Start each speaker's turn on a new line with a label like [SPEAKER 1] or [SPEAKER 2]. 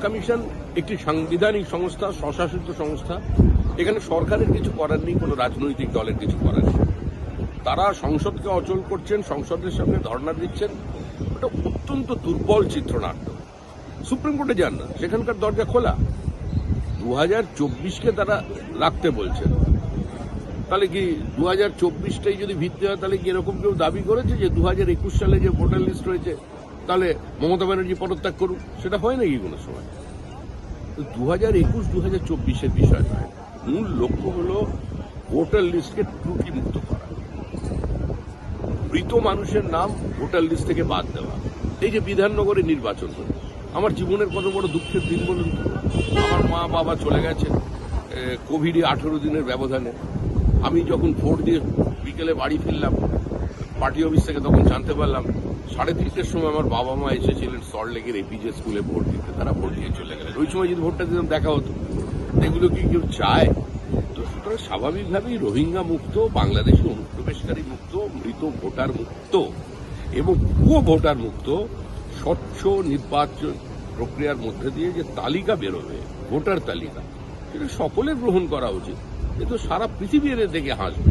[SPEAKER 1] Commission একটি সাংবিধানিক সংস্থা, স্বশাসিত সংস্থা। এখানে সরকারের কিছু করার নেই, কোনো রাজনৈতিক দলের কিছু করার নেই। তারা সংসদকে অচল করছেন, সংসদের সামনে ধর্ণা দিচ্ছেন। এটা অত্যন্ত দুর্বল চিত্রনাট্য। সুপ্রিম কোর্টে যান না, সেখানকার দরজা খোলা। 2024কে তারা রাখতে বলছেন। তাহলে কি 2024টাই যদি ভিত্তি হয়, তাহলে কি এরকম কেউ দাবি করেছে যে 2021 সালে যে ভোটার লিস্ট রয়েছে তাহলে মমতা ব্যানার্জি পদত্যাগ করুক? সেটা হয় নাকি কোনো সময়? 2021-2024-এর বিষয় নয়, মূল লক্ষ্য হল ভোটার লিস্টকে ত্রুটি মুক্ত করা, মৃত মানুষের নাম ভোটার লিস্ট থেকে বাদ দেওয়া। এই যে বিধাননগরে নির্বাচন হল, আমার জীবনের কত বড় দুঃখের দিন বলুন তো। আমার মা বাবা চলে গেছে কোভিডে 18 দিনের ব্যবধানে। আমি যখন ভোট দিয়ে বিকেলে বাড়ি ফিরলাম পার্টি অফিস থেকে, তখন জানতে পারলাম 3:30টার সময় আমার বাবা মা এসেছিলেন সল্টলেকের এপিজে স্কুলে ভোট দিতে। তারা ভোট দিয়ে চলে গেলেন। ওই সময় যদি ভোটটা দিতাম দেখা হতো। এগুলো কি কেউ চায়? তো সুতরাং স্বাভাবিকভাবেই রোহিঙ্গা মুক্ত, বাংলাদেশি অনুপ্রবেশকারী মুক্ত, মৃত ভোটার মুক্ত এবং ভুয়ো ভোটার মুক্ত স্বচ্ছ নির্বাচন প্রক্রিয়ার মধ্যে দিয়ে যে তালিকা বেরোবে, ভোটার তালিকা, সেটা সকলের গ্রহণ করা উচিত। কিন্তু সারা পৃথিবী এর দেখে হাসবে।